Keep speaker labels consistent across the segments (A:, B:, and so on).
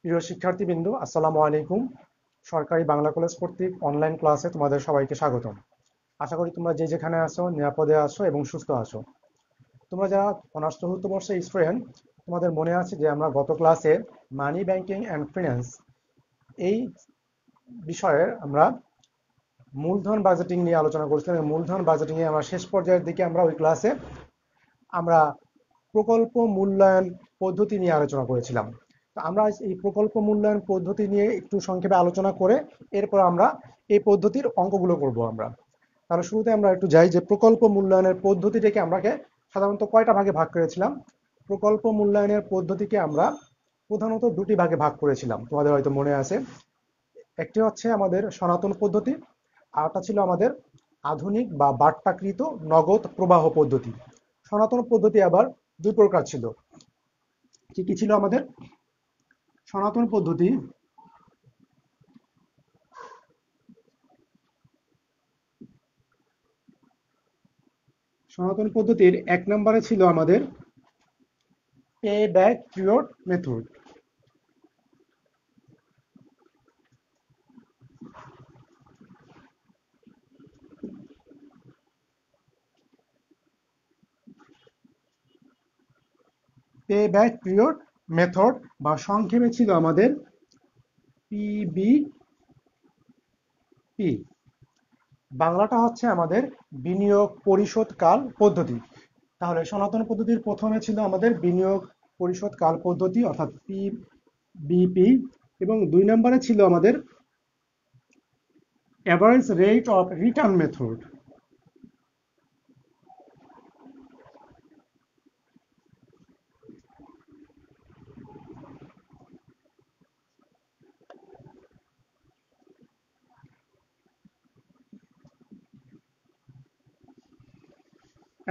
A: প্রিয় শিক্ষার্থীবৃন্দ, আসসালামু আলাইকুম। সরকারি বাংলা কলেজ কর্তৃক অনলাইন ক্লাসে তোমাদের সবাইকে স্বাগতম। আশা করি তোমরা যে যেখানে আছো নিরাপদে আছো এবং সুস্থ আছো। তোমরা যারা অনার্স চতুর্থ বর্ষের স্টুডেন্ট, তোমাদের মনে আছে যে আমরা গত ক্লাসে মানি ব্যাংকিং অ্যান্ড ফিন্যান্স এই বিষয়ে আমরা মূলধন বাজেটিং নিয়ে আলোচনা করছিলাম এবং মূলধন বাজেটিং এ আমরা শেষ পর্যায়ের দিকে আমরা ওই ক্লাসে আমরা প্রকল্প মূল্যায়ন পদ্ধতি নিয়ে আলোচনা করেছিলাম। তো আমরা এই প্রকল্প মূল্যায়ন পদ্ধতি নিয়ে একটু সংক্ষেপে আলোচনা করে এরপর আমরা এই পদ্ধতির অঙ্কগুলো করব আমরা। তাহলে শুরুতে আমরা একটু যাই যে প্রকল্প মূল্যায়নের পদ্ধতিটাকে আমরাকে সাধারণত কয়টা ভাগে ভাগ করেছিলাম। প্রকল্প মূল্যায়নের পদ্ধতিকে আমরা প্রধানত দুটি ভাগে ভাগ করেছিলাম, তোমাদের হয়তো মনে আছে। একটি হচ্ছে আমাদের সনাতন পদ্ধতি, আরটা ছিল আমাদের আধুনিক বা বাট্টাকৃত নগদ প্রবাহ পদ্ধতি। সনাতন পদ্ধতি আবার দুই প্রকার ছিল। কি কি ছিল আমাদের? সনাতন পদ্ধতি, সনাতন পদ্ধতির এক নম্বরে ছিল আমাদের pay back period method. Pay back period method বা সংক্ষেপে ছিল আমাদের পিবিপি। বাংলাটা হচ্ছে আমাদের বিনিয়োগ পরিশোধকাল পদ্ধতি। তাহলে সনাতন পদ্ধতির প্রথমে ছিল আমাদের বিনিয়োগ পরিশোধকাল পদ্ধতি অর্থাৎ পিবিপি, এবং দুই নম্বরে ছিল আমাদের average rate of return method.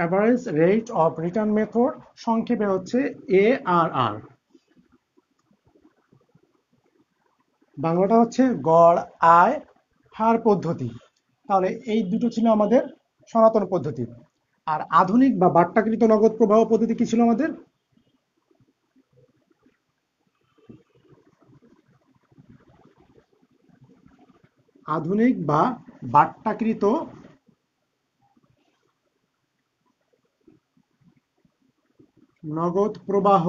A: Average rate of return method সংক্ষেপে হচ্ছে এআরআর। বাংলাটা হচ্ছে গড় আয় হার পদ্ধতি। তাহলে এই দুটো ছিল আমাদের সনাতন পদ্ধতি। আর আধুনিক বা বাট্টাকৃত নগদ প্রবাহ পদ্ধতি কি ছিল আমাদের? আধুনিক বা বাট্টাকৃত নগদ প্রবাহ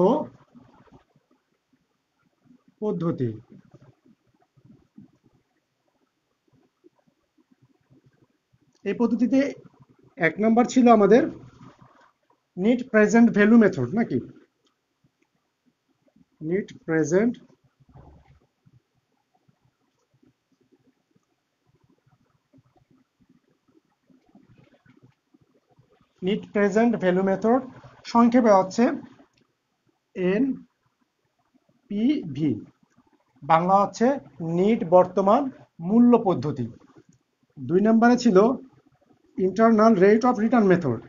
A: পদ্ধতি। এই পদ্ধতিতে এক নম্বর ছিল আমাদের নেট প্রেজেন্ট ভ্যালু মেথড, নাকি? Net present net present value method সংক্ষেপে হচ্ছে এনপিভি। বাংলা হচ্ছে নিট বর্তমান মূল্য পদ্ধতি। দুই নম্বরে ছিল internal rate of return method.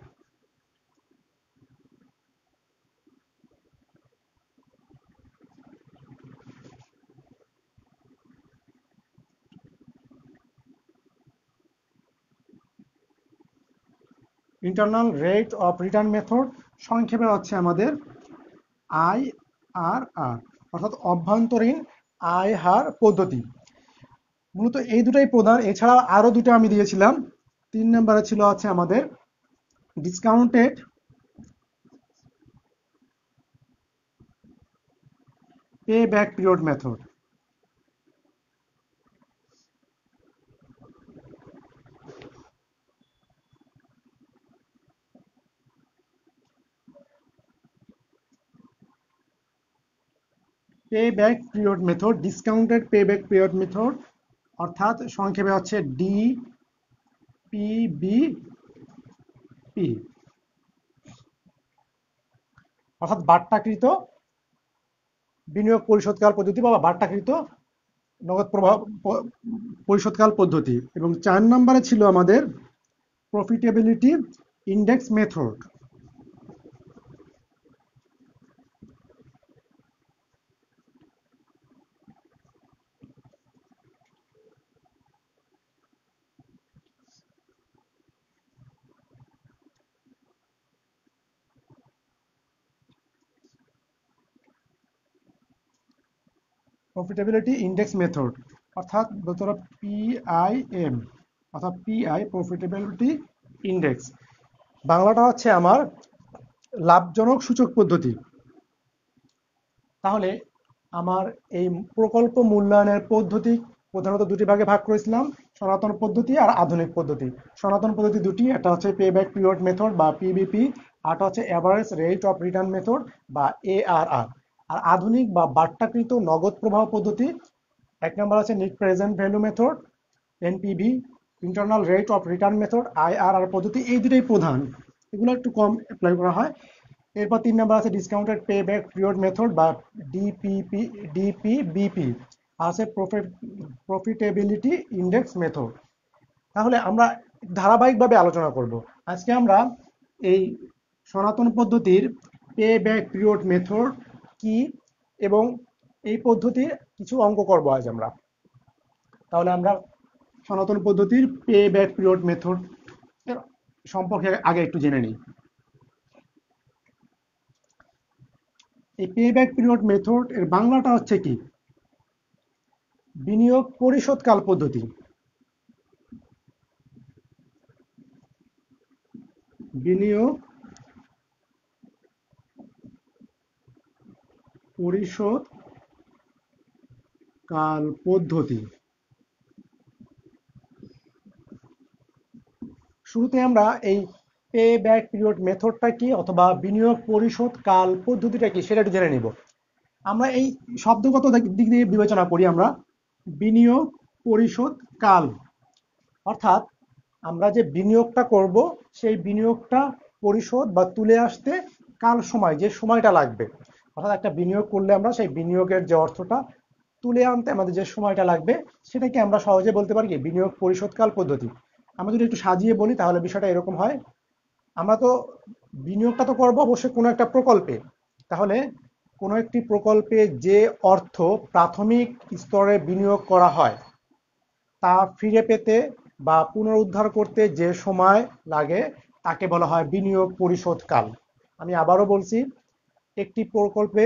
A: Internal rate of return method সংক্ষেপে হচ্ছে আমাদের আইআরআর, অর্থাৎ অভ্যন্তরীণ আয় হার পদ্ধতি। মূলত এই দুটাই প্রধান, এছাড়া আরো দুটো আমি দিয়েছিলাম। তিন নম্বরে ছিল হচ্ছে আমাদের discounted pay back period method. Pay back period method, discounted pay back period method, অর্থাৎ সংক্ষেপে হচ্ছে ডিপিবিপি, অর্থাৎ বাট্টাকৃত বিনিয়োগ পরিশোধকাল পদ্ধতি বা বাট্টাকৃত নগদ প্রবাহ পরিশোধকাল পদ্ধতি। এবং চার নম্বরে ছিল আমাদের profitability index method. Profitability index method, অর্থাৎ বলতে পারো পিআইএম, অর্থাৎ পিআই প্রফিটেবিলিটি ইন্ডেক্স। বাংলাটা হচ্ছে আমার লাভজনক সূচক পদ্ধতি। তাহলে আমার এই প্রকল্প মূল্যায়নের পদ্ধতি প্রধানত দুটি ভাগে ভাগ করেছিলাম, সনাতন পদ্ধতি আর আধুনিক পদ্ধতি। সনাতন পদ্ধতি দুটি, একটা হচ্ছে পে ব্যাক পিরিয়ড মেথড বা পিবিপি, আরটা হচ্ছে average rate of return method বা এআরআর। আর আধুনিক বা বাট্টাকৃত নগদ প্রবাহ পদ্ধতি, এক নম্বর আছে net present value method NPV, internal rate of return method IRR পদ্ধতি। এই দুটোই প্রধান, এগুলো একটু কম অ্যাপ্লাই করা হয়। এরপর 3 নাম্বার আছে discounted pay back period method বা ডিপিবিপি, আছে প্রফিটেবিলিটি ইন্ডেক্স মেথড। তাহলে আমরা ধারাবাহিকভাবে আলোচনা করব। আজকে আমরা এই সনাতন পদ্ধতির পে ব্যাক পিরিয়ড মেথড কি এবং এই পদ্ধতির কিছু অঙ্ক করব আজ আমরা। তাহলে আমরা সনাতন পদ্ধতির পে ব্যাক পিরিয়ড মেথড সম্পর্কে আগে একটু জেনে নিই। এই পে ব্যাক পিরিয়ড মেথড এর বাংলাটা হচ্ছে কি? বিনিয়োগ পরিশোধকাল পদ্ধতি। বিনিয়োগ পরিশোধ কাল পদ্ধতি। শুরুতে আমরা এই পে ব্যাক পিরিয়ড মেথডটা কি অথবা বিনিয়োগ পরিশোধ কাল পদ্ধতিটা কি সেটা একটু জেনে নিব। আমরা এই শব্দগত দিক দিয়ে বিবেচনা করি। আমরা বিনিয়োগ পরিশোধ কাল, অর্থাৎ আমরা যে বিনিয়োগটা করব সেই বিনিয়োগটা পরিশোধ বা তুলে আসতে কাল সময়, যে সময়টা লাগবে, অর্থাৎ একটা বিনিয়োগ করলে আমরা সেই বিনিয়োগের যে অর্থটা তুলে আনতে আমাদের যে সময়টা লাগবে সেটাকে আমরা সহজে বলতে পারি কি বিনিয়োগ পরিশোধকাল পদ্ধতি। আমরা যদি একটু সাজিয়ে বলি তাহলে বিষয়টা এরকম হয়। আমরা তো বিনিয়োগটা তো করবো অবশ্যই কোনো একটা প্রকল্পে। তাহলে কোনো একটি প্রকল্পে যে অর্থ প্রাথমিক স্তরে বিনিয়োগ করা হয় তা ফিরে পেতে বা পুনরুদ্ধার করতে যে সময় লাগে তাকে বলা হয় বিনিয়োগ পরিশোধকাল। আমি আবারও বলছি, একটি প্রকল্পে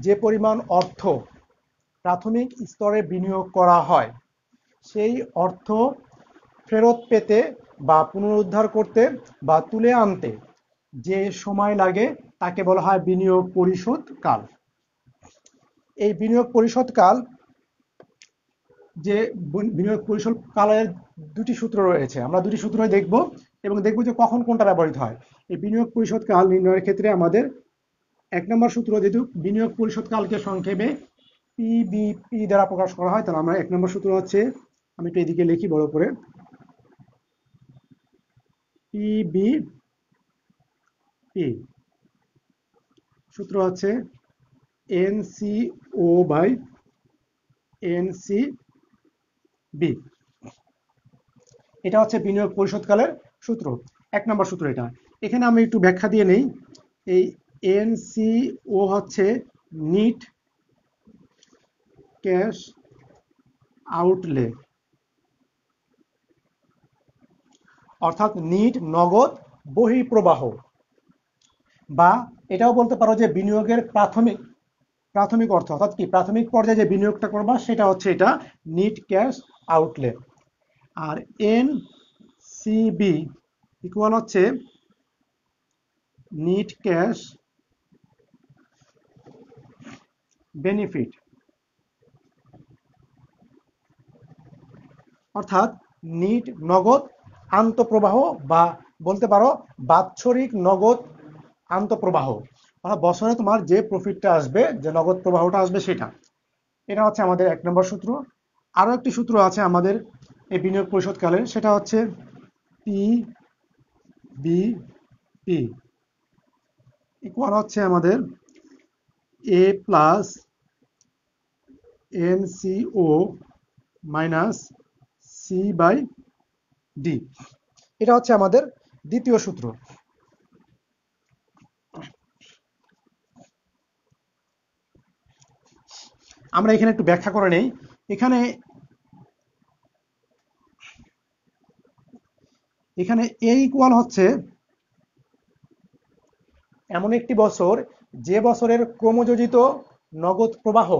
A: যে পরিমাণ অর্থ প্রাথমিক স্তরে বিনিয়োগ করা হয় সেই অর্থ ফেরত পেতে বা পুনরুদ্ধার করতে বা তুলে আনতে যে সময় লাগে তাকে বলা হয় বিনিয়োগ পরিশোধকাল। এই বিনিয়োগ পরিশোধকাল, যে বিনিয়োগ পরিশোধকালের দুটি সূত্র রয়েছে, আমরা দুটি সূত্রই দেখব এবং দেখব যে কখন কোনটা ব্যবহৃত হয়। এই বিনিয়োগ পরিশোধকাল নির্ণয়ের ক্ষেত্রে আমাদের এক নম্বর সূত্র, যেহেতু বিনিয়োগ পরিশোধকালকে সংক্ষেপে পিবিপি দ্বারা প্রকাশ করা হয়, তাহলে আমরা এক নম্বর সূত্র হচ্ছে, আমি একটু এদিকে লিখি বড় করে, পিবিপি সূত্র হচ্ছে এনসিও বাই এনসিবি। এটা হচ্ছে বিনিয়োগ পরিশোধকালের সূত্র, এক নম্বর সূত্র এটা। এখানে আমি একটু ব্যাখ্যা দিয়ে নেই। এই এনসিও হচ্ছে নিট ক্যাশ আউটলে, অর্থাৎ নিট নগদ বহিঃপ্রবাহ, বা এটাও বলতে পারো যে বিনিয়োগের প্রাথমিক অর্থ, অর্থাৎ কি প্রাথমিক পর্যায়ে যে বিনিয়োগটা করবা সেটা হচ্ছে এটা নিট ক্যাশ আউটলে। আর এনসিবি ইকুয়াল হচ্ছে নিট ক্যাশ বেনিফিট, অর্থাৎ নিট নগদ আন্তঃপ্রবাহ, বা বলতে পারো বাৎসরিক নগদ আন্তঃপ্রবাহ, অর্থাৎ বছরে তোমার যে প্রফিটটা আসবে, যে নগদ প্রবাহটা আসবে সেটা। এটা হচ্ছে আমাদের এক নম্বর সূত্র। আরো একটি সূত্র আছে আমাদের এই বিনিয়োগ পরিশোধকালের, সেটা হচ্ছে পিবিপি ইকুয়াল হচ্ছে আমাদের A plus NCO minus C by D. এটা হচ্ছে আমাদের দ্বিতীয় সূত্র। আমরা এখানে একটু ব্যাখ্যা করে নেই। এখানে এ ইকুয়াল হচ্ছে এমন একটি বছর যে বছরের ক্রমযোজিত নগদ প্রবাহ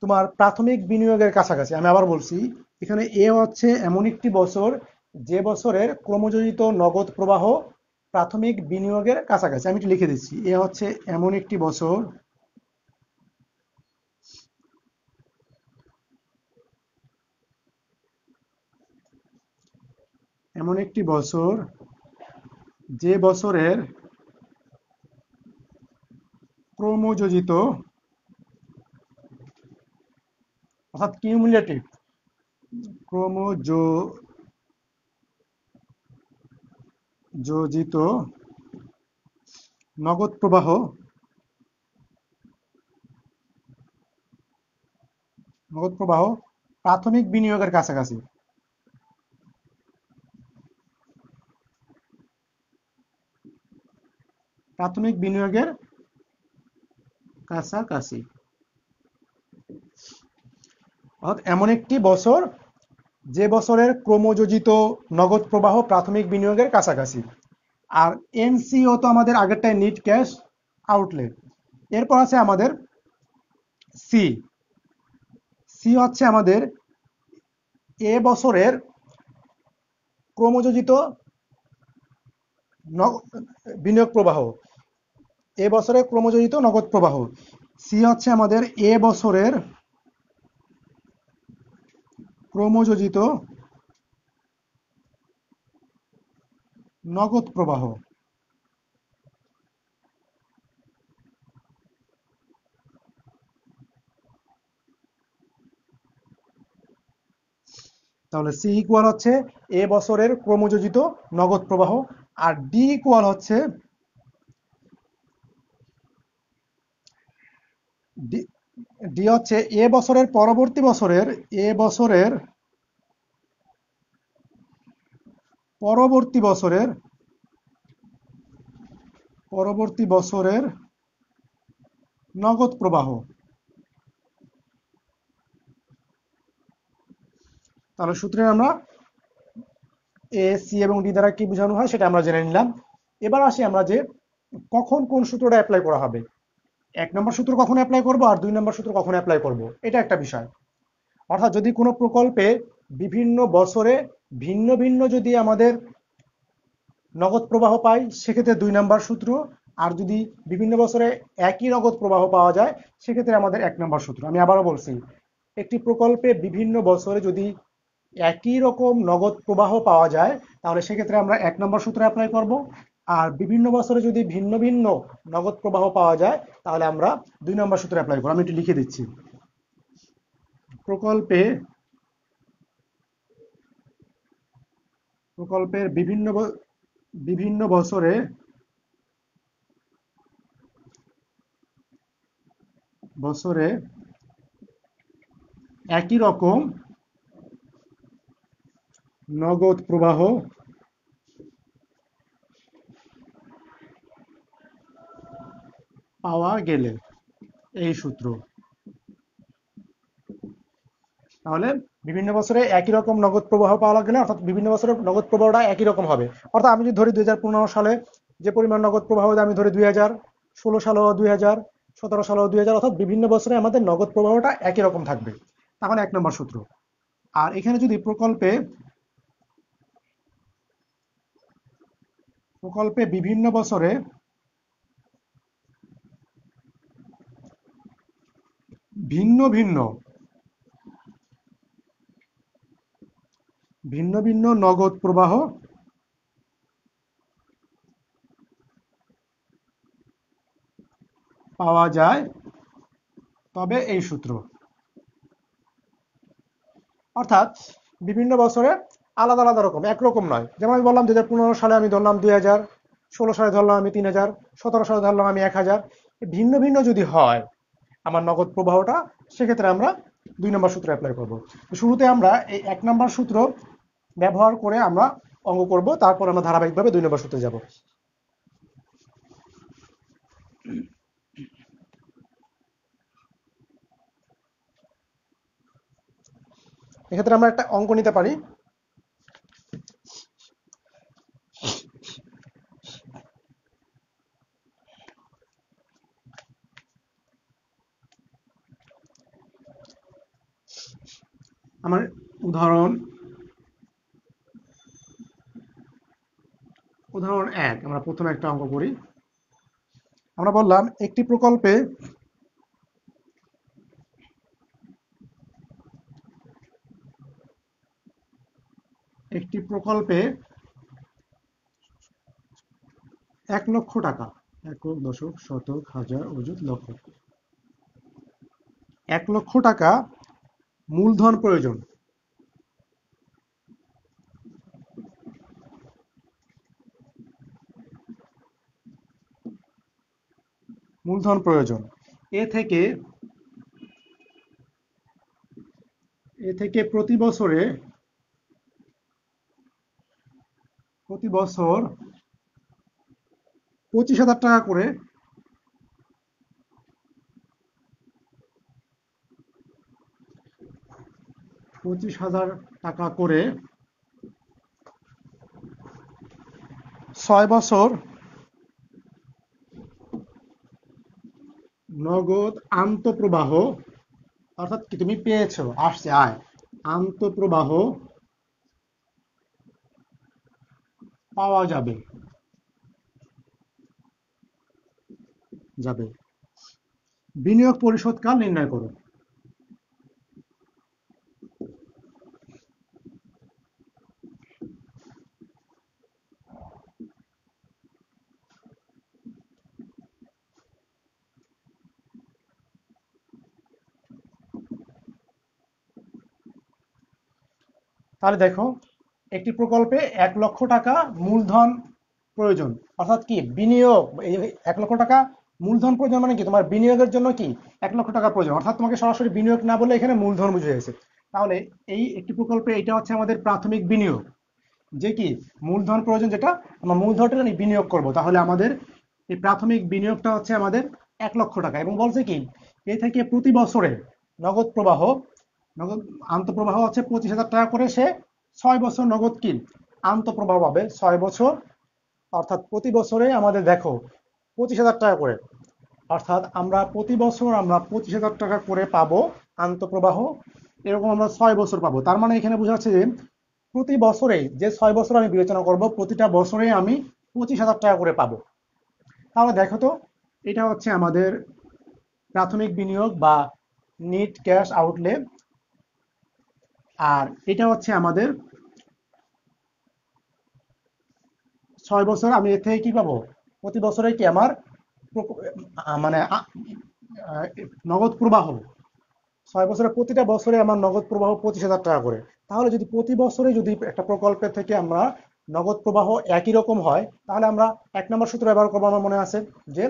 A: তোমার প্রাথমিক বিনিয়োগের কাছাকাছি। আমি আবার বলছি, এখানে এ হচ্ছে এমন একটি বছর যে বছরের ক্রমযোজিত নগদ প্রবাহ প্রাথমিক বিনিয়োগের কাছাকাছি। আমি একটু লিখে দিচ্ছি, এ হচ্ছে এমন একটি বছর এমন একটি বছর যে বছরের ক্রমযোজিত অর্থাৎ কিউমুলেটিভ ক্রমযোজিত নগদ প্রবাহ প্রাথমিক বিনিয়োগের কাছাকাছি। প্রাথমিক বিনিয়োগের কাছাকাছি অর্থাৎ এমন একটি বছর যে বছরের ক্রমযোজিত নগদ প্রবাহ প্রাথমিক বিনিয়োগের কাছাকাছি। আর এনসিও তো আমাদের আগেরটাই নিট ক্যাশ আউটলেট। এরপর আছে আমাদের সি। সি হচ্ছে আমাদের এ বছরের ক্রমযোজিত বিনিয়োগ প্রবাহ, এ বছরের ক্রমযোজিত নগদ প্রবাহ। সি হচ্ছে আমাদের এ বছরের ক্রমযোজিত নগদ প্রবাহ। তাহলে সি ইকুয়াল হচ্ছে এ বছরের ক্রমযোজিত নগদ প্রবাহ, আর ডি ইকুয়াল হচ্ছে ডি হচ্ছে এ বছরের পরবর্তী বছরের পরবর্তী বছরের নগদ প্রবাহ। তাহলে সূত্রে আমরা এ, সি এবং ডি দ্বারা কি বোঝানো হয় সেটা আমরা জেনে নিলাম। এবার আসি আমরা যে কখন কোন সূত্রটা অ্যাপ্লাই করা হবে। 1 নম্বর সূত্র কখন অ্যাপ্লাই করব আর 2 নম্বর সূত্র কখন অ্যাপ্লাই করব, এটা একটা বিষয়। অর্থাৎ যদি কোনো প্রকল্পে বিভিন্ন বছরে ভিন্ন ভিন্ন যদি আমাদের নগদ প্রবাহ পাই সেক্ষেত্রে 2 নম্বর সূত্র, আর যদি বিভিন্ন বছরে একই নগদ প্রবাহ পাওয়া যায় সেক্ষেত্রে আমাদের 1 নম্বর সূত্র। আমি আবারও বলছি, একটি প্রকল্পে বিভিন্ন বছরে যদি একই রকম নগদ প্রবাহ পাওয়া যায় তাহলে সেক্ষেত্রে আমরা 1 নম্বর সূত্র অ্যাপ্লাই করব, আর বিভিন্ন বছরে যদি ভিন্ন ভিন্ন নগদ প্রবাহ পাওয়া যায় তাহলে আমরা 2 নম্বর সূত্র অ্যাপ্লাই করব। আমি একটু লিখে দিচ্ছি, প্রকল্পে প্রকল্পের বিভিন্ন বছরে একই রকম নগদ প্রবাহ পাওয়া গেলে এই সূত্র। তাহলে বিভিন্ন বছরে একই রকম নগদ প্রবাহ পাওয়া গেলে অর্থাৎ বিভিন্ন বছরের নগদ প্রবাহটা একই রকম হবে। অর্থাৎ আমি যদি ধরি 2015 সালে যে পরিমাণ নগদ প্রবাহ আমি ধরি 2016 সালেও 2017 সালেও 2000, অর্থাৎ বিভিন্ন বছরে আমাদের নগদ প্রবাহটা একই রকম থাকবে। তাহলে 1 নম্বর সূত্র। আর এখানে যদি প্রকল্পে বিভিন্ন বছরে ভিন্ন ভিন্ন নগদ প্রবাহ পাওয়া যায় তবে এই সূত্র। অর্থাৎ বিভিন্ন বছরে আলাদা আলাদা রকম, একরকম নয়। যেমন আমি বললাম 2015 সালে আমি ধরলাম 2000, 16 সালে ধরলাম আমি 3000, 17 সালে ধরলাম আমি 1000। ভিন্ন ভিন্ন যদি হয় আমার নগদ প্রবাহটা সেক্ষেত্রে আমরা 2 নম্বর সূত্র অ্যাপ্লাই করব। শুরুতে আমরা এই 1 নম্বর সূত্র ব্যবহার করে আমরা অঙ্ক করব, তারপর আমরা ধারাবাহিকভাবে 2 নম্বর সূত্রে যাব। এক্ষেত্রে আমরা একটা অঙ্ক নিতে পারি। আমার উদাহরণ উদাহরণ 1 আমরা প্রথমে একটা অঙ্ক করি। আমরা বললাম একটি প্রকল্পে 1,00,000 টাকা, একক, দশক, শতক, হাজার, অযুত, লক্ষ, 1,00,000 টাকা মূলধন প্রয়োজন। মূলধন প্রয়োজন এ থেকে প্রতি বছর 25,000 টাকা করে 6 বছর নগদ আন্তঃপ্রবাহ, অর্থাৎ কি তুমি পেয়েছো, আসছে আয়, আন্তঃপ্রবাহ পাওয়া যাবে। বিনিয়োগ পরিশোধকাল নির্ণয় করো। তাহলে দেখো, একটি প্রকল্পে 1,00,000 টাকা মূলধন প্রয়োজন, অর্থাৎ কি বিনিয়োগ, এই 1,00,000 টাকা মূলধন প্রয়োজন মানে কি তোমার বিনিয়োগের জন্য কি 1,00,000 টাকা প্রয়োজন, অর্থাৎ তোমাকে সরাসরি বিনিয়োগ না বলে এখানে মূলধন বুঝিয়েছে। তাহলে এই একটি প্রকল্পে এটা হচ্ছে আমাদের প্রাথমিক বিনিয়োগ, যে কি মূলধন প্রয়োজন, যেটা আমরা মূলধনটা বিনিয়োগ করব। তাহলে আমাদের এই প্রাথমিক বিনিয়োগটা হচ্ছে আমাদের 1,00,000 টাকা, এবং বলছে কি এ থেকে প্রতি বছরে নগদ আন্তঃপ্রবাহ হচ্ছে 25,000 টাকা করে, সে 6 বছর নগদ কি আন্তঃপ্রবাহ পাবে 6 বছর, অর্থাৎ প্রতি বছরে আমাদের দেখো 25,000 টাকা করে, অর্থাৎ আমরা প্রতি বছর আমরা 25,000 টাকা করে পাবো আন্তঃপ্রবাহ, এরকম আমরা 6 বছর পাবো। তার মানে এখানে বোঝা যাচ্ছে যে প্রতি বছরে যে 6 বছর আমি বিবেচনা করব, প্রতিটা বছরে আমি 25,000 টাকা করে পাবো। তাহলে দেখো তো, এটা হচ্ছে আমাদের প্রাথমিক বিনিয়োগ বা নেট ক্যাশ আউটলে, আর এটা হচ্ছে আমাদের 6 বছর, আমি এর থেকে কি পাবো, প্রতি বছরে কি আমার মানে নগদ প্রবাহ, 6 বছরে প্রতিটা বছরে আমার নগদ প্রবাহ 25,000 টাকা করে। তাহলে যদি প্রতি বছরে যদি একটা প্রকল্পের থেকে আমরা নগদ প্রবাহ একই রকম হয়, তাহলে আমরা 1 নম্বর সূত্র ব্যবহার করবো। আমার মনে আছে যে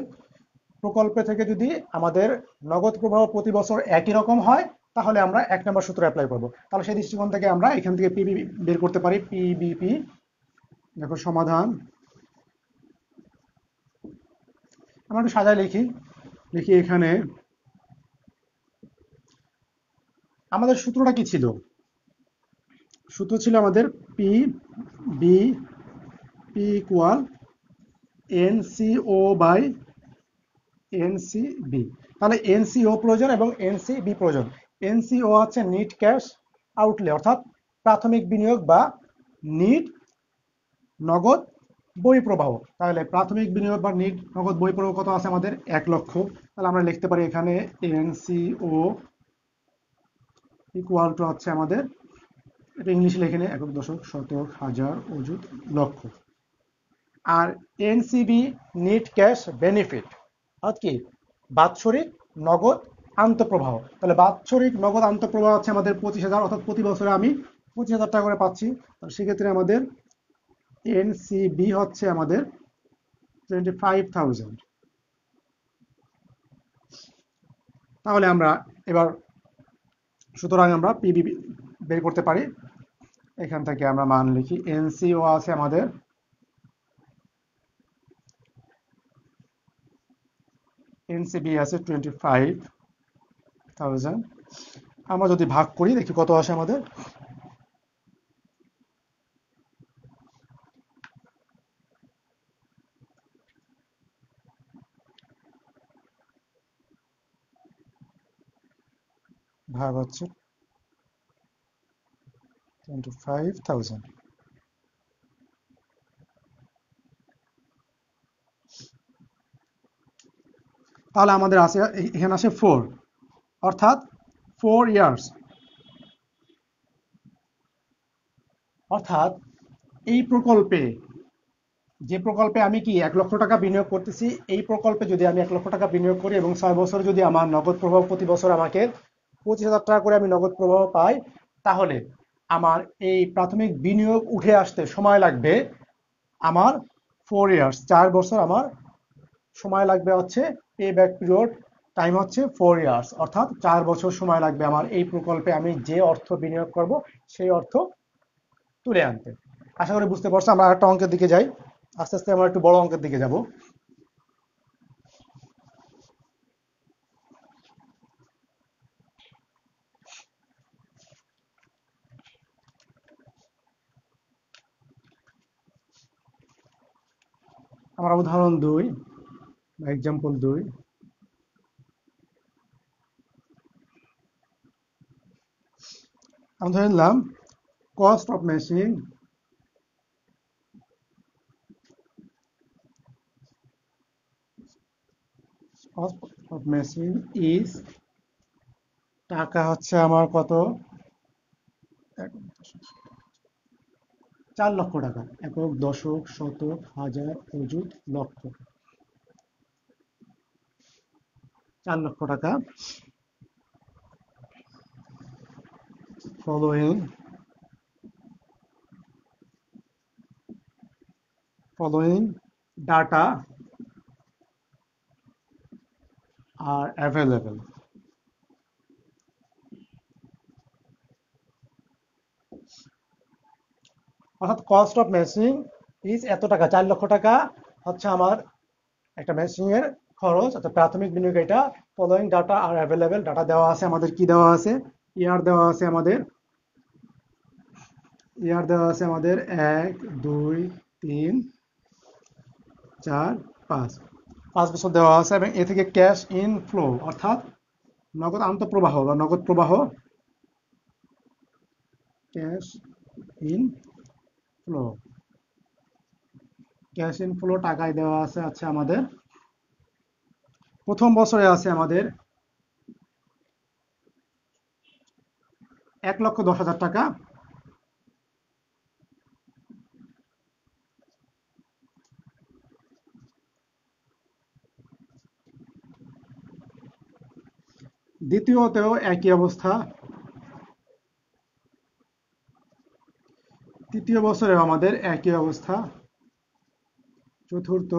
A: প্রকল্পে থেকে যদি আমাদের নগদ প্রবাহ প্রতি বছর একই রকম হয়, তাহলে আমরা 1 নম্বর সূত্র অ্যাপ্লাই করবো। তাহলে সেই দৃষ্টিকোণ থেকে আমরা এখান থেকে পিবি বের করতে পারি, পিবিপি। দেখো সমাধান, আমরা একটু সাজায় লিখি এখানে আমাদের সূত্রটা কি ছিল। সূত্র ছিল আমাদের P B P equal NCO by NCB. তাহলে এনসিও প্রয়োজন এবং এনসিবি প্রয়োজন। এনসিও হচ্ছে নিট ক্যাশ আউটলে, অর্থাৎ প্রাথমিক বিনিয়োগ বা নিট নগদ বহিঃপ্রবাহ। তাহলে প্রাথমিক বিনিয়োগ বা নিট নগদ বহিঃপ্রবাহ কত আছে আমাদের 1,00,000। তাহলে আমরা লিখতে পারি এখানে এনসিও ইকুয়াল টু হচ্ছে আমাদের, এটা ইংলিশে লিখে নেই, একক, দশক, শতক, হাজার, অযুত, লক্ষ। আর এনসিবি নেট ক্যাশ বেনিফিট, অর্থাৎ কি বাৎসরিক নগদ আন্তঃপ্রবাহ। তাহলে বাৎসরিক নগদ আন্তঃপ্রবাহ হচ্ছে আমাদের 25,000, অর্থাৎ প্রতি বছরে আমি 25,000 টাকা করে পাচ্ছি। সেক্ষেত্রে আমাদের এনসিবি হচ্ছে আমাদের 25,000। তাহলে আমরা এবার সুতরাং আমরা পিবি বের করতে পারি। এখান থেকে আমরা মান লিখি, এনসিও আছে আমাদের এনসিবি আছে 25,000। আমরা যদি ভাগ করি দেখি কত আসে আমাদের। ভাগ হচ্ছে 25,000। তাহলে আমাদের আছে এখানে আসে 4, অর্থাৎ 4 ইয়ার্স। অর্থাৎ এই প্রকল্পে, যে প্রকল্পে আমি কি 1 লক্ষ টাকা বিনিয়োগ করতেছি, এই প্রকল্পে যদি আমি 1 লক্ষ টাকা বিনিয়োগ করি এবং 6 বছর যদি আমার নগদ প্রবাহ প্রতি বছর আমাকে 25,000 টাকা করে আমি নগদ প্রবাহ পাই, তাহলে আমার এই প্রাথমিক বিনিয়োগ উঠে আসতে সময় লাগবে আমার 4 ইয়ার্স, 4 বছর আমার সময় লাগবে হচ্ছে। পে ব্যাক পিরিয়ড টাইম হচ্ছে 4 ইয়ার্স, অর্থাৎ 4 বছর সময় লাগবে আমার এই প্রকল্পে আমি যে অর্থ বিনিয়োগ করব সেই অর্থ তুলে আনতে। আশা করি বুঝতে পারছো। আমরা একটা অঙ্কের দিকে যাই, আস্তে আস্তে আমরা একটু বড় অঙ্কের দিকে যাব। আমরা উদাহরণ 2 বা এক্সাম্পল 2, আমি ধরে নিলাম কস্ট অফ মেশিন ইজ, টাকা হচ্ছে আমার কত, 4 লক্ষ টাকা। একক, দশক, শতক, হাজার, অযুত, লক্ষ, 4 লক্ষ টাকা। following data are available. অর্থাৎ কস্ট অফ মেশিন ইজ এত টাকা, 4 লক্ষ টাকা হচ্ছে আমার একটা মেশিনের খরচ, অর্থাৎ প্রাথমিক বিনিয়োগ এটা। ফলোয়িং ডাটা আর অ্যাভেলেবেল, ডাটা দেওয়া আছে আমাদের, কি দেওয়া আছে, ইয়ার দেওয়া আছে আমাদের, ইয়ার দেওয়া আছে আমাদের 1, 2, 3, 4, 5, 5 বছর দেওয়া আছে। এবং এ থেকে ক্যাশ ইন ফ্লো, অর্থাৎ নগদ আন্তঃপ্রবাহ বা নগদ প্রবাহ, cash in flow, cash in flow টাকায় দেওয়া আছে আচ্ছা আমাদের প্রথম বছরে আছে আমাদের 1,10,000 টাকা। দ্বিতীয়তেও একই অবস্থা, তৃতীয় বছরে আমাদের একই অবস্থা, চতুর্থ,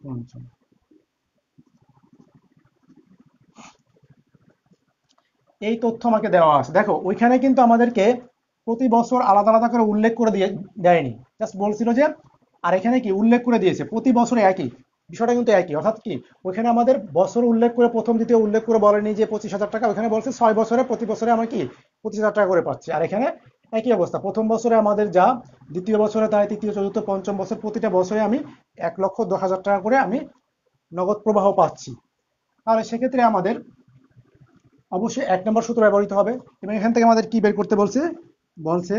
A: পঞ্চম। এই তথ্য আমাকে দেওয়া আছে। দেখো ওইখানে কিন্তু আমাদেরকে প্রতি বছর আলাদা আলাদা করে উল্লেখ করে দেয়নি, জাস্ট বলছিল যে, আর এখানে কি উল্লেখ করে দিয়েছে প্রতি বছরে একই বিষয়টা, কিন্তু একই। অর্থাৎ কি ওইখানে আমাদের বছর উল্লেখ করে প্রথম দ্বিতীয় উল্লেখ করে বলেনি যে 25,000 টাকা, ওইখানে বলছে 6 বছরে প্রতি বছরে আমরা কি 25,000 টাকা করে পাচ্ছি। আর এখানে একই অবস্থা, প্রথম বছরে আমাদের যা, দ্বিতীয় বছরে তাই, তৃতীয়, চতুর্থ, পঞ্চম বছর প্রতিটা বছরে আমি 1,10,000 টাকা করে আমি নগদ প্রবাহ পাচ্ছি। তাহলে সেক্ষেত্রে আমাদের অবশ্যই 1 নম্বর সূত্র ব্যবহৃত হবে। এবং এখান থেকে আমাদের কি বের করতে বলছে, বলছে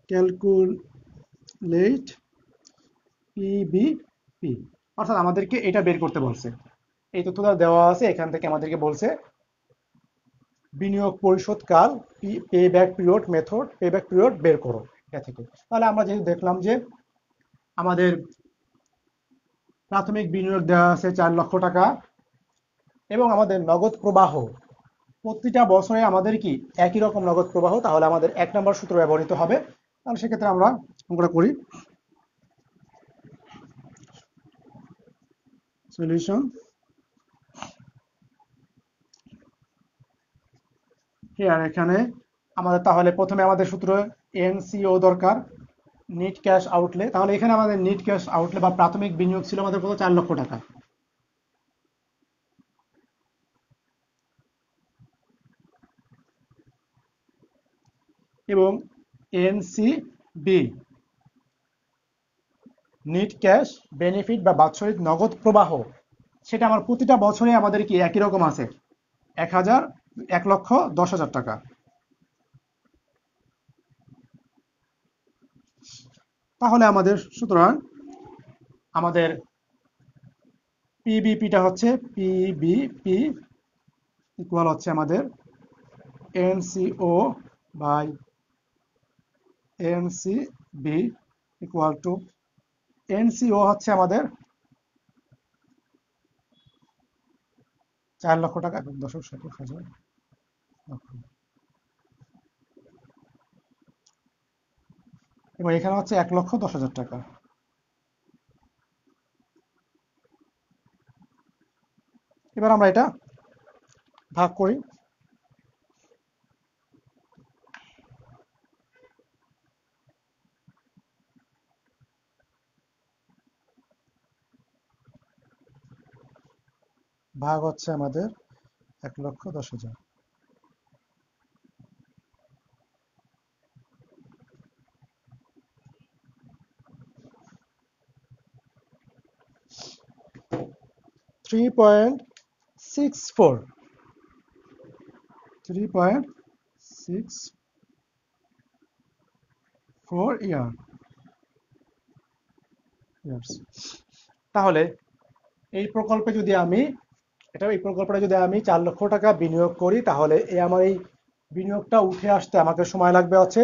A: ক্যালকুলেট পিবিপি, অর্থাৎ আমাদেরকে এটা বের করতে বলছে। এই তথ্যটা দেওয়া আছে, এখান থেকে আমাদেরকে বলছে বিনিয়োগ পরিশোধকাল, pay back period method, pay back period বের করো এটা থেকে। তাহলে আমরা যেহেতু দেখলাম যে আমাদের প্রাথমিক বিনিয়োগ দেওয়া আছে 4 লক্ষ টাকা এবং আমাদের নগদ প্রবাহ প্রতিটা বছরে আমাদের কি একই রকম নগদ প্রবাহ, তাহলে আমাদের 1 নম্বর সূত্র ব্যবহৃত হবে। তাহলে সেক্ষেত্রে আমরা অঙ্কটা করি। সলিউশন, হিয়ার, এখানে আমাদের তাহলে প্রথমে আমাদের সূত্র এনসিও দরকার, নেট ক্যাশ আউটলে। তাহলে এখানে আমাদের নেট ক্যাশ আউটলে বা প্রাথমিক বিনিয়োগ ছিল আমাদের কত, 4 লক্ষ টাকা। এবং এনসিবি, নেট ক্যাশ বেনিফিট বা বাৎসরিক নগদ প্রবাহ, সেটা আমার প্রতিটা বছরে আমাদের কি একই রকম আছে, 1,000 1,10,000 টাকা। তাহলে সুতরাং আমাদের পিবিপিটা হচ্ছে পিবিপি ইকুয়াল হচ্ছে আমাদের NCO by NCB equal to NCO হচ্ছে আমাদের 4,00,000 টাকা, 1,70,000 এবং এখানে হচ্ছে 1,10,000 টাকা। এবার আমরা এটা ভাগ করি। ভাগ হচ্ছে আমাদের 1,10,000। 3.64 ইয়ার্স। তাহলে এই প্রকল্পে যদি আমি এই প্রকল্পটা যদি আমি 4,00,000 টাকা বিনিয়োগ করি, তাহলে আমার এই বিনিয়োগটা উঠে আসতে আমাকে সময় লাগবে হচ্ছে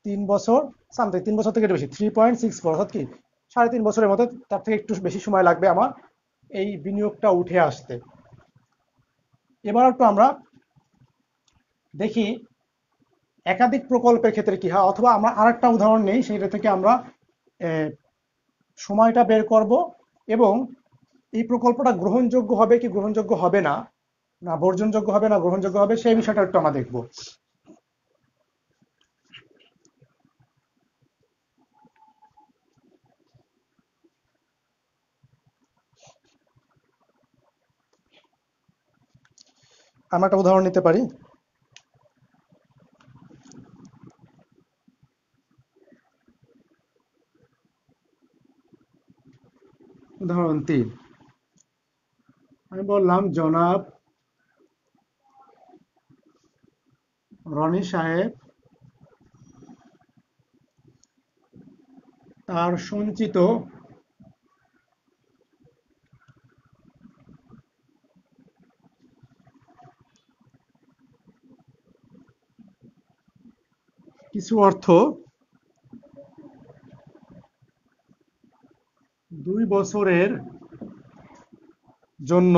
A: 3 বছর সামথিং, 3 বছর থেকে একটু বেশি, 3.64, অর্থাৎ কি 3.5 বছরের মতো, তার থেকে একটু বেশি সময় লাগবে আমার এই বিনিয়োগটা উঠে আসতে। এবার একটু আমরা দেখি একাধিক প্রকল্পের ক্ষেত্রে কি হয়, অথবা আমরা আরেকটা উদাহরণ নেই, সেটা থেকে আমরা সময়টা বের করব এবং এই প্রকল্পটা গ্রহণযোগ্য হবে কি গ্রহণযোগ্য হবে না, না বর্জনযোগ্য হবে না গ্রহণযোগ্য হবে, সেই বিষয়টা একটু আমরা দেখব। আমরা একটা উদাহরণ নিতে পারি। উদাহরণ 3, আমি বললাম জনাব রনি সাহেব তার সঞ্চিত কিছু অর্থ 2 বছরের জন্য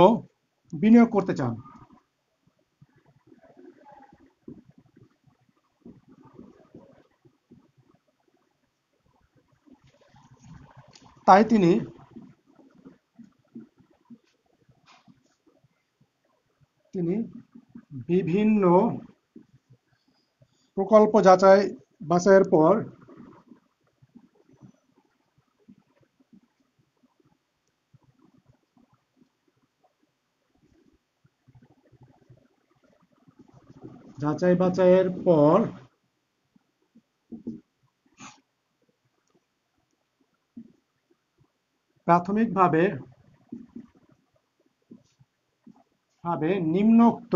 A: বিনিয়োগ করতে চান। তাই তিনি বিভিন্ন প্রকল্প বাছাইয়ের পর প্রাথমিকভাবে নিম্নোক্ত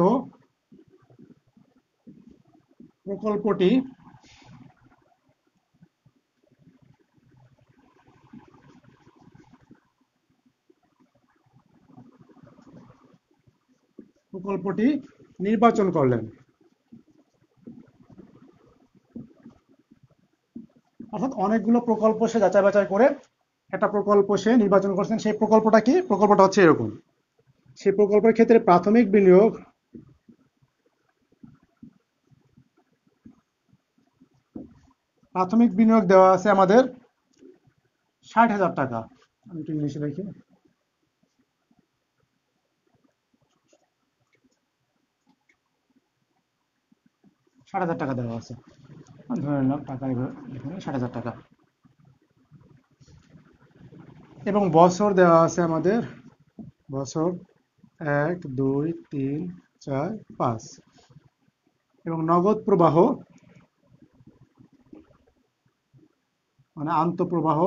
A: প্রকল্পটি নির্বাচন করলেন। অর্থাৎ অনেকগুলো প্রকল্প সে যাচাই বাছাই করে একটা প্রকল্প সে নির্বাচন করছেন। সেই প্রকল্পটা কি? প্রকল্পটা হচ্ছে এরকম। সেই প্রকল্পের ক্ষেত্রে প্রাথমিক বিনিয়োগ দেওয়া আছে আমাদের 60,000 টাকা। আমি একটু ইংলিশে লিখি। ৳60,000 দেওয়া আছে, ধরে নিলাম টাকা এখানে 60,000 টাকা। এবং বছর দেওয়া আছে আমাদের, বছর 1, 2, 3, 4, 5। এবং নগদ প্রবাহ মানে আন্তঃপ্রবাহ,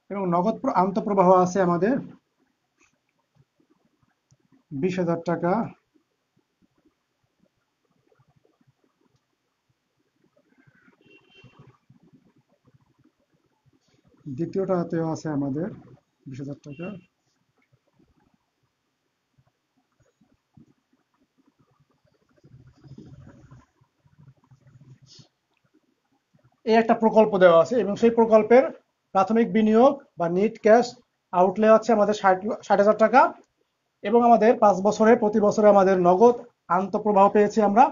A: এবং আন্তঃপ্রবাহ আছে আমাদের 20,000 টাকা। দ্বিতীয়টাতেও আছে আমাদের 20,000 টাকা। এই একটা প্রকল্প দেওয়া আছে এবং সেই প্রকল্পের প্রাথমিক বিনিয়োগ বা নেট ক্যাশ আউটলে হচ্ছে আমাদের 60,000 টাকা এবং আমাদের 5 বছরে প্রতি বছরে আমাদের নগদ আন্তঃপ্রবাহ পেয়েছি আমরা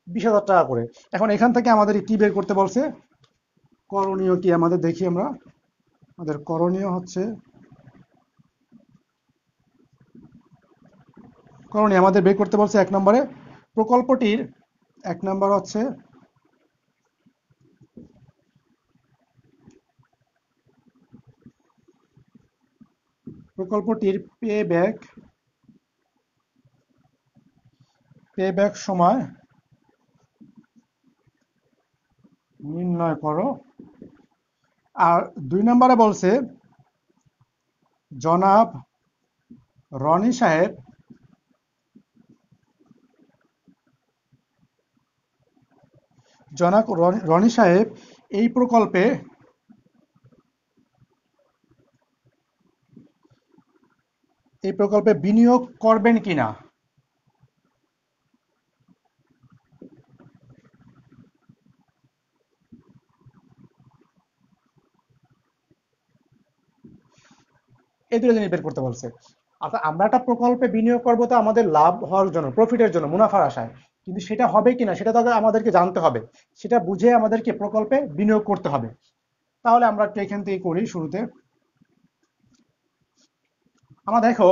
A: 20,000 টাকা করে। এখন এখান থেকে আমাদের কি বের করতে বলছে, করণীয় কি আমাদের দেখি আমরা। আমাদের করণীয় হচ্ছে, করণীয় আমাদের বের করতে বলছে 1 নম্বরে প্রকল্পটির 1 নম্বর হচ্ছে প্রকল্পটির পে ব্যাক সময় নির্ণয় করো। আর 2 নম্বরে বলছে জনাব রনি সাহেব রনি সাহেব এই প্রকল্পে বিনিয়োগ করবেন কিনা। এই দুটো জিনিস বের করতে বলছে। অর্থাৎ আমরা একটা প্রকল্পে বিনিয়োগ করবো তো আমাদের লাভ হওয়ার জন্য, প্রফিটের জন্য, মুনাফার আশায়, কিন্তু সেটা হবে কিনা সেটা তো আমাদেরকে জানতে হবে। সেটা বুঝে আমাদেরকে প্রকল্পে বিনিয়োগ করতে হবে। তাহলে আমরা একটু এখান থেকে করি শুরুতে। আমরা দেখো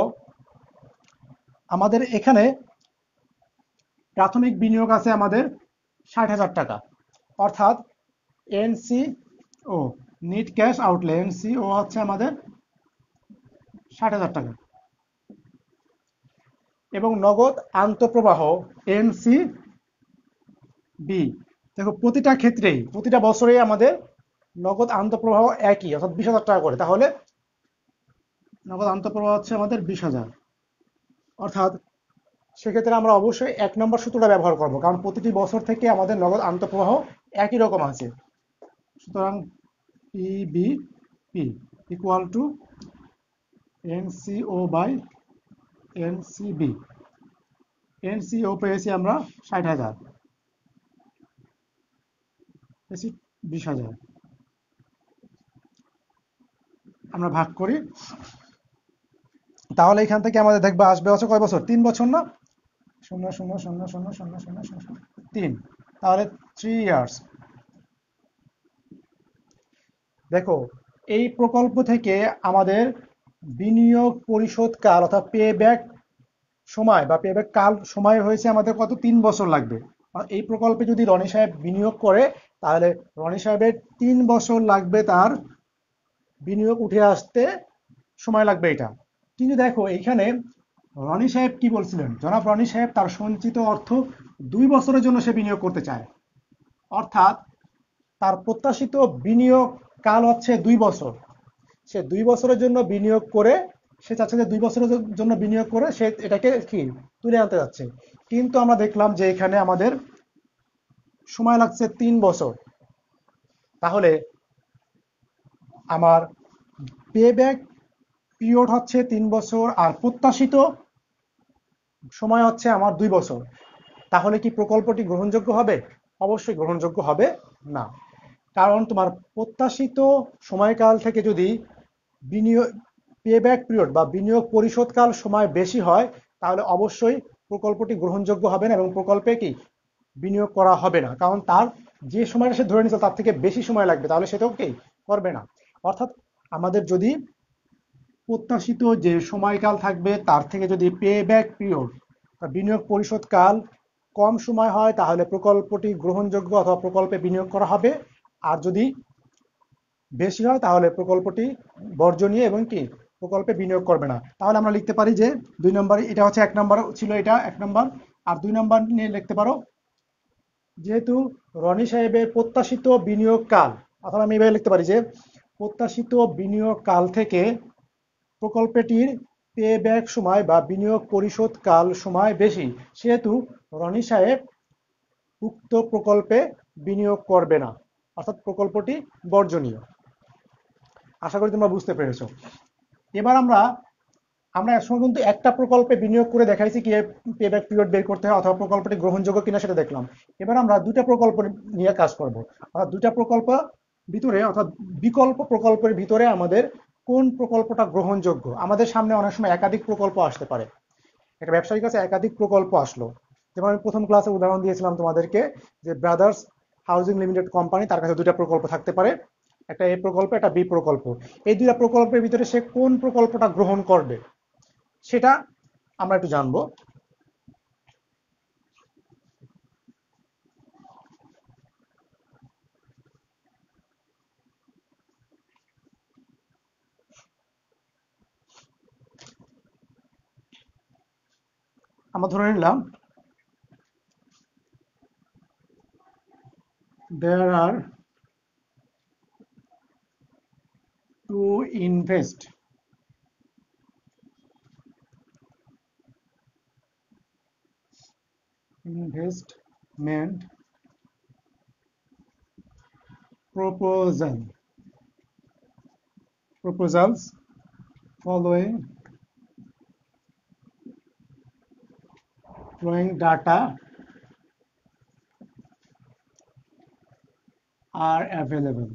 A: আমাদের এখানে প্রাথমিক বিনিয়োগ আছে আমাদের 60,000 টাকা, অর্থাৎ NCO net cash outlay, NCO হচ্ছে আমাদের 60,000 টাকা এবং নগদ আন্তঃপ্রবাহ এনসিবি। দেখো প্রতিটা ক্ষেত্রেই প্রতিটা বছরেই আমাদের নগদ আন্তঃপ্রবাহ একই, অর্থাৎ 20,000 টাকা করে। তাহলে নগদ আন্তঃপ্রবাহ হচ্ছে আমাদের 20,000, অর্থাৎ সেক্ষেত্রে আমরা অবশ্যই 1 নম্বর সূত্রটা ব্যবহার করব, কারণ প্রতিটি বছর থেকে আমাদের নগদ আন্তঃপ্রবাহ একই রকম আছে। সুতরাং PBP equal to NCO by NCB. NCO পেয়েছি আমরা 60,000, পেয়েছি 20,000, আমরা ভাগ করি। তাহলে এখান থেকে আমাদের দেখবে আসবে হচ্ছে কয় বছর, 3 বছর না, 0,0,0,0,0,0,0,3, তাহলে 3 ইয়ার্স। দেখো এই প্রকল্প থেকে আমাদের বিনিয়োগ পরিশোধ কাল অর্থাৎ পে ব্যাক সময় বা পে ব্যাক কাল সময় হয়েছে আমাদের কত, 3 বছর লাগবে। আর এই প্রকল্পে যদি রনি সাহেব বিনিয়োগ করে তাহলে রনি সাহেবের 3 বছর লাগবে তার বিনিয়োগ উঠে আসতে, সময় লাগবে এটা। কিন্তু দেখো এইখানে রনি সাহেব কি বলছিলেন, জনাব রনি সাহেব তার সঞ্চিত অর্থ 2 বছরের জন্য সে বিনিয়োগ করতে চায়, অর্থাৎ তার প্রত্যাশিত বিনিয়োগ কাল হচ্ছে 2 বছর। সে 2 বছরের জন্য বিনিয়োগ করে, সে চাচ্ছে যে 2 বছরের জন্য বিনিয়োগ করে সে এটাকে কি তুলে আনতে যাচ্ছে। কিন্তু আমরা দেখলাম যে এখানে আমাদের সময় লাগছে 3 বছর। তাহলে আমার পে ব্যাক পিরিয়ড হচ্ছে 3 বছর আর প্রত্যাশিত সময় হচ্ছে আমার 2 বছর। তাহলে কি প্রকল্পটি গ্রহণযোগ্য হবে? অবশ্যই গ্রহণযোগ্য হবে না, কারণ তোমার প্রত্যাশিত সময়কাল থেকে যদি বিনিয়োগ পে ব্যাক পিরিয়ড বা বিনিয়োগ পরিশোধকাল সময় বেশি হয় তাহলে অবশ্যই প্রকল্পটি গ্রহণযোগ্য হবে না এবং প্রকল্পে কি বিনিয়োগ করা হবে না, কারণ তার যে সময়টা সে ধরে নিচ্ছে তার থেকে বেশি সময় লাগবে, তাহলে সেটাও কি করবে না। অর্থাৎ আমাদের যদি প্রত্যাশিত যে সময়কাল থাকবে তার থেকে যদি পে ব্যাক পিরিয়ড বা বিনিয়োগ পরিশোধকাল কম সময় হয় তাহলে প্রকল্পটি গ্রহণযোগ্য অথবা প্রকল্পে বিনিয়োগ করা হবে, আর যদি বেশি হয় তাহলে প্রকল্পটি বর্জনীয় এবং কি প্রকল্পে বিনিয়োগ করবে না। তাহলে আমরা লিখতে পারি যে 2 নম্বরে, এটা হচ্ছে 1 নম্বর ছিল, এটা 1 নম্বর, আর 2 নম্বর নিয়ে লিখতে পারো যেহেতু রনি সাহেবের প্রত্যাশিত বিনিয়োগ কাল, অথবা আমি এভাবে লিখতে পারি যে প্রত্যাশিত বিনিয়োগ কাল থেকে প্রকল্পটির পে ব্যাক সময় বা বিনিয়োগ পরিশোধ কাল সময় বেশি, সেহেতু রনি সাহেব উক্ত প্রকল্পে বিনিয়োগ করবে না, অর্থাৎ প্রকল্পটি বর্জনীয়। আশা করি তোমরা বুঝতে পেরেছো। এবার আমরা আমরা একসময় কিন্তু একটা প্রকল্পে বিনিয়োগ করে দেখাইছি কি পে ব্যাক পিরিয়ড বের করতে হয় অথবা প্রকল্পটি গ্রহণযোগ্য কিনা সেটা দেখলাম। এবার আমরা দুটা প্রকল্প নিয়ে কাজ করব, অর্থাৎ দুটা প্রকল্প ভিতরে অর্থাৎ বিকল্প প্রকল্পের ভিতরে আমাদের কোন প্রকল্পটা গ্রহণযোগ্য। আমাদের সামনে অনেক সময় একাধিক প্রকল্প আসতে পারে, একটা ব্যবসায়ীর কাছে একাধিক প্রকল্প আসলো, যেমন আমি প্রথম ক্লাসে উদাহরণ দিয়েছিলাম তোমাদেরকে যে ব্রাদার্স হাউজিং লিমিটেড কোম্পানি, তার কাছে দুটা প্রকল্প থাকতে পারে, একটা এ প্রকল্প একটা বি প্রকল্প। এই দুটা প্রকল্পের ভিতরে সে কোন প্রকল্পটা গ্রহণ করবে সেটা আমরা একটু জানবো। আমরা ধরে নিলাম there are to investment proposals following data are available.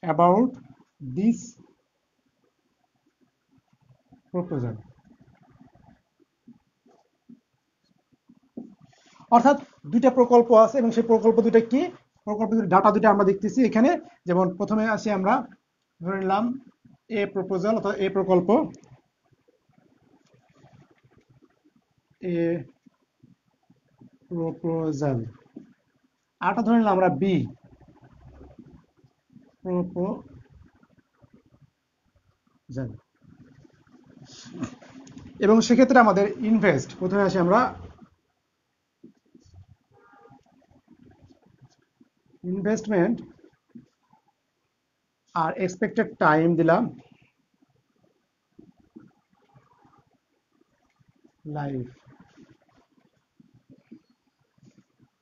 A: About this proposal, অর্থাৎ দুইটা প্রকল্প আছে এবং সেই প্রকল্প দুটো কি, প্রকল্প দুটো ডাটা দুটো আমরা দেখতেছি এখানে। যেমন প্রথমে আসি আমরা ধরে নিলাম এ প্রপোজাল অর্থাৎ এ প্রকল্প, এ প্রপোজাল। আরটা ধরে নিলাম আমরা বি প্রপোজাল। এবং সেক্ষেত্রে আমাদের ইনভেস্ট, প্রথমে আসি আমরা ইনভেস্টমেন্ট আর এক্সপেক্টেড টাইম দিলাম লাইফ,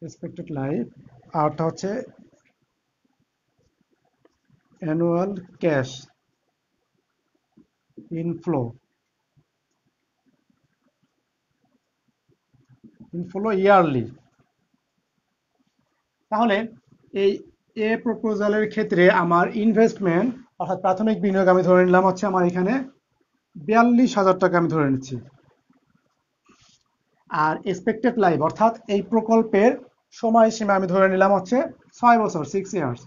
A: এক্সপেক্টেড লাইফ। আরটা হচ্ছে অ্যানুয়াল ক্যাশ ইনফ্লো ইয়ারলি। তাহলে এই এ প্রপোজালের ক্ষেত্রে আমার ইনভেস্টমেন্ট অর্থাৎ প্রাথমিক বিনিয়োগ আমি ধরে নিলাম হচ্ছে আমার এখানে 42,000 টাকা আমি ধরে নিচ্ছি। আর এক্সপেক্টেড লাইফ অর্থাৎ এই প্রকল্পের সময়সীমা আমি ধরে নিলাম হচ্ছে 6 বছর, 6 ইয়ার্স।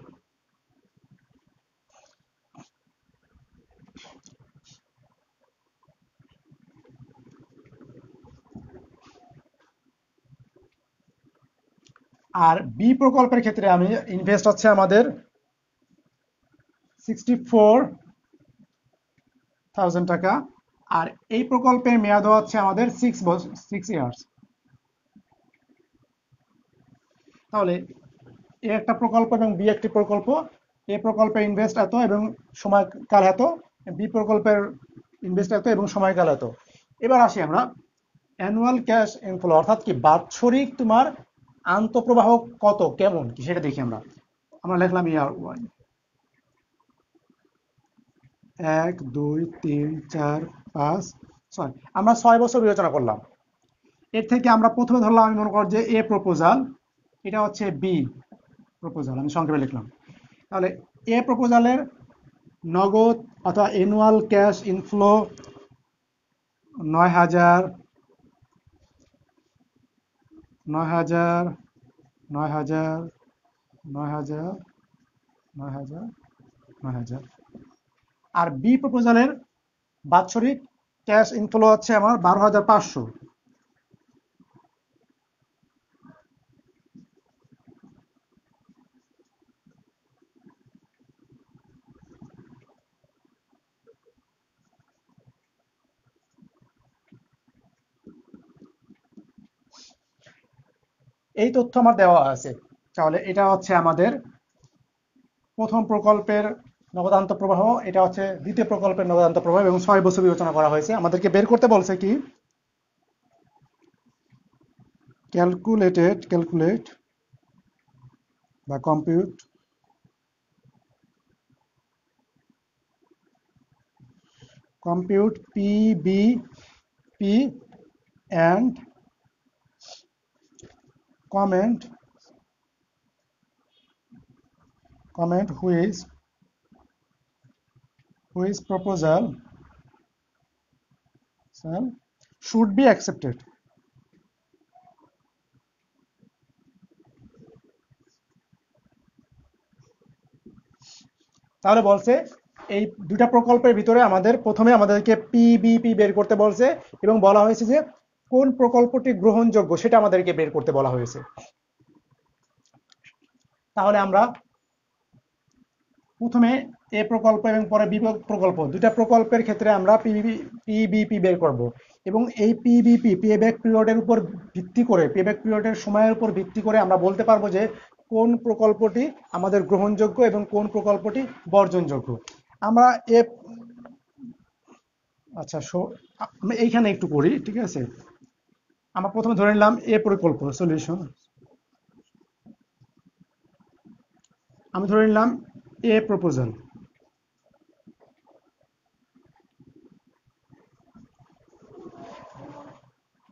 A: আর বি প্রকল্পের ক্ষেত্রে আমি ইনভেস্ট হচ্ছে আমাদের 64,000 টাকা। আর এই প্রকল্পের মেয়াদ হচ্ছে আমাদের 6 ইয়ার্স। তাহলে এ একটা প্রকল্প এবং বি একটি প্রকল্প। এ প্রকল্পে ইনভেস্ট এত এবং সময়কাল এত, বি প্রকল্পের ইনভেস্ট এত এবং সময়কাল এত। এবার আসি আমরা অ্যানুয়াল ক্যাশ ইনফ্লো অর্থাৎ কি বাৎসরিক তোমার আন্তঃপ্রবাহ কত কেমন কি সেটা দেখি আমরা। আমরা লিখলাম ইয়ার 1, 1 2 3 4 5 6, আমরা 6 বছর বিবেচনা করলাম। এর থেকে আমরা প্রথমে ধরলাম আমি মনে করি যে এ প্রপোজাল, এটা হচ্ছে বি প্রপোজাল, আমি সংক্ষেপে লিখলাম। তাহলে এ প্রপোজালের নগদ অথবা অ্যানুয়াল ক্যাশ ইনফ্লো 9,000 9,000 9,000 9,000 9,000 9,000। আর বি প্রপোজালের বাৎসরিক ক্যাশ ইনফ্লো হচ্ছে আমার 12,500। এই তথ্য আমার দেওয়া আছে। তাহলে এটা হচ্ছে আমাদের প্রথম প্রকল্পের নগদান্ত প্রবাহ, এটা হচ্ছে দ্বিতীয় প্রকল্পের নগদান্ত প্রবাহ, এবং 6 বছর বিবেচনা করা হয়েছে। আমাদেরকে বের করতে বলছে কি, ক্যালকুলেট বা compute PBP and comment which proposal should be accepted. তাহলে বলছে এই দুটা প্রকল্পের ভিতরে প্রথমে আমাদেরকে পিবিপি বের করতে বলছে, এবং বলা হয়েছে যে কোন প্রকল্পটি গ্রহণযোগ্য সেটা আমাদেরকে বের করতে বলা হয়েছে। তাহলে আমরা প্রথমে এ প্রকল্প এবং পরে বি প্রকল্প, দুটা প্রকল্পের ক্ষেত্রে আমরা পিবিপি বের করব, এবং এই পিবিপি পেব্যাক পিরিয়ডের উপর ভিত্তি করে, পেব্যাক পিরিয়ডের সময়ের উপর ভিত্তি করে আমরা বলতে পারবো যে কোন প্রকল্পটি আমাদের গ্রহণযোগ্য এবং কোন প্রকল্পটি বর্জনযোগ্য। আমরা এ আচ্ছা আমি এইখানে একটু করি, ঠিক আছে। আমরা প্রথমে ধরে নিলাম এ প্রকল্প সলিউশন, আমি ধরে নিলাম এ প্রপোজাল।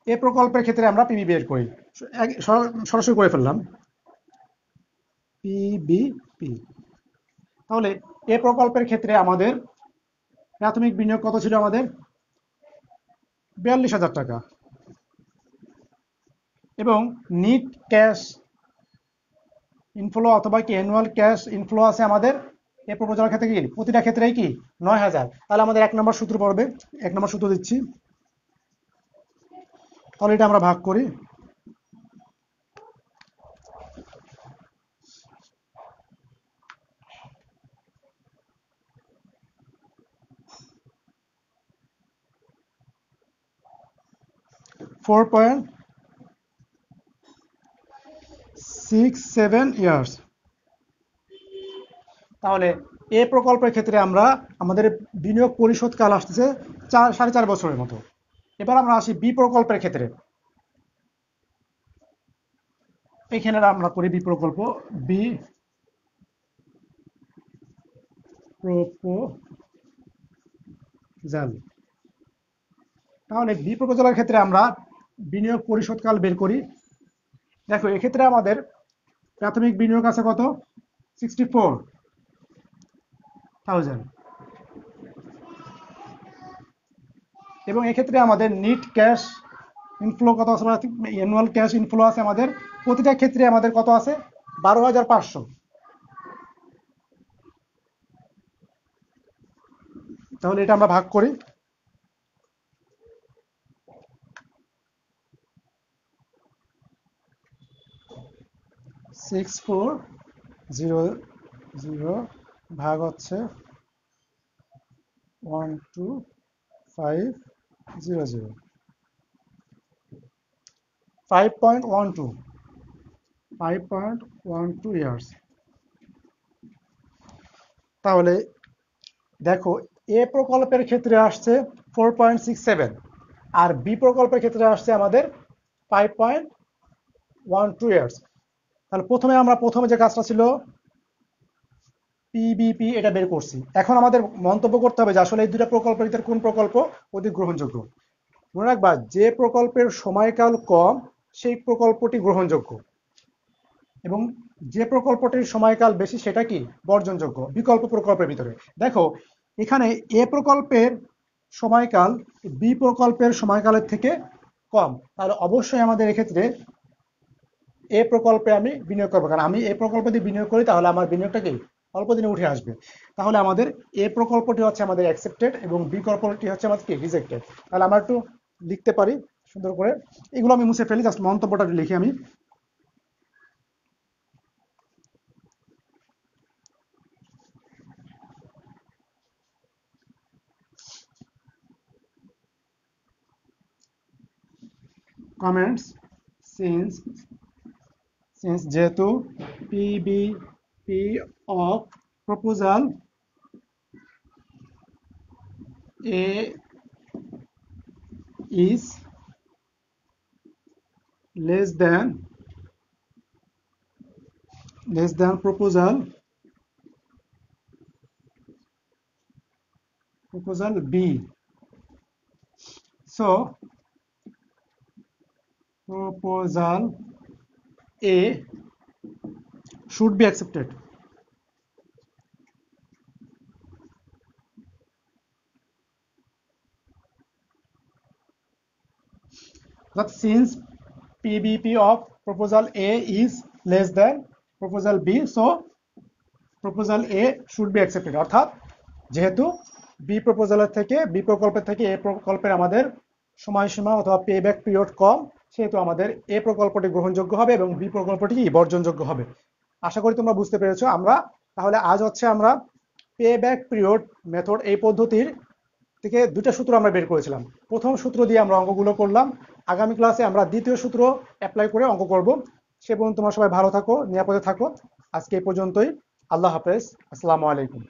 A: এ প্রকল্পের ক্ষেত্রে আমরা পিবি বের করি, সরাসরি করে ফেললাম পিবিপি। তাহলে এ প্রকল্পের ক্ষেত্রে আমাদের প্রাথমিক বিনিয়োগ কত ছিল, আমাদের 42,000 টাকা, এবং নিট ক্যাশ ইনফ্লো অথবা কি অ্যানুয়াল ক্যাশ ইনফ্লো আছে আমাদের এ প্রপোজালের ক্ষেত্রে কি প্রতিটা ক্ষেত্রেই কি 9,000। তাহলে আমাদের 1 নম্বর সূত্র পড়বে, 1 নম্বর সূত্র দিচ্ছি। তাহলে এটা আমরা ভাগ করি, 4.67 ইয়ার্স। তাহলে এ প্রকল্পের ক্ষেত্রে আমাদের বিনিয়োগ পরিশোধ কাল আসতেছে 4.5 বছরের মতো। এবার আমরা আসি বি প্রকল্পের ক্ষেত্রে। এখানে আমরা করি বি প্রকল্প, বি প্রপোজাল। তাহলে বি প্রপোজালের ক্ষেত্রে আমরা বিনিয়োগ পরিশোধ কাল বের করি। দেখো এক্ষেত্রে আমাদের প্রাথমিক বিনিয়োগ আছে কত, 64,000, এবং এক্ষেত্রে আমাদের নিট ক্যাশ ইনফ্লো কত আছে, অ্যানুয়াল ক্যাশ ইনফ্লো আছে আমাদের প্রতিটা ক্ষেত্রে আমাদের কত আছে, 12,500। তাহলে এটা আমরা ভাগ করি, 6400 ভাগ হচ্ছে 12500, 5.12 ইয়ার্স। তাহলে দেখো এ প্রকল্পের ক্ষেত্রে আসছে 4.67, আর বি প্রকল্পের ক্ষেত্রে আসছে আমাদের 5.12 ইয়ার্স। তাহলে প্রথমে যে কাজটা ছিল পিবিপি, এটা বের করছি। এখন আমাদের মন্তব্য করতে হবে যে আসলে এই দুটা প্রকল্পের ভিতরে কোন প্রকল্প অধিক গ্রহণযোগ্য। মনে রাখবা, যে প্রকল্পের সময়কাল কম সেই প্রকল্পটি গ্রহণযোগ্য, এবং যে প্রকল্পটির সময়কাল বেশি সেটা কি বর্জনযোগ্য বিকল্প প্রকল্পের ভিতরে। দেখো এখানে এ প্রকল্পের সময়কাল বি প্রকল্পের সময়কালের থেকে কম, তাহলে অবশ্যই আমাদের এক্ষেত্রে এ প্রকল্পে আমি বিনিয়োগ করবো, কারণ আমি এ প্রকল্পে যদি বিনিয়োগ করি তাহলে আমার বিনিয়োগটা কি অল্প দিনে উঠে আসবে। তাহলে আমাদের এ প্রকল্পটি হচ্ছে আমাদের অ্যাকসেপ্টেড এবং বি প্রকল্পটি হচ্ছে আমাদের কি রিজেক্টেড। তাহলে আমরা একটু লিখতে পারি সুন্দর করে, এগুলো আমি মুছে ফেলি, জাস্ট মন্তব্যটা লিখি আমি। কমেন্টস, সিন্স যেহেতু PBP of proposal A is less than proposal B. So proposal A should be accepted. But since PBP of proposal A is less than proposal B, so proposal A should be accepted. অর্থাৎ যেহেতু B প্রপোজালের থেকে B প্রকল্পের থেকে এ প্রকল্পের আমাদের সময়সীমা অথবা pay back period কম, সেহেতু আমাদের এ প্রকল্পটি গ্রহণযোগ্য হবে এবং বি প্রকল্পটি বর্জনযোগ্য হবে। আশা করি তোমরা বুঝতে পেরেছো। আমরা তাহলে আজ আমরা পে ব্যাক পিরিয়ড মেথড এই পদ্ধতির থেকে দুটো সূত্র আমরা বের করেছিলাম। প্রথম সূত্র দিয়ে আমরা অঙ্কগুলো করলাম। আগামী ক্লাসে আমরা দ্বিতীয় সূত্র অ্যাপ্লাই করে অঙ্ক করব। সে পর্যন্ত তোমরা সবাই ভালো থাকো, নিরাপদে থাকো। আজকে এই পর্যন্তই। আল্লাহ হাফেজ। আসসালামু আলাইকুম।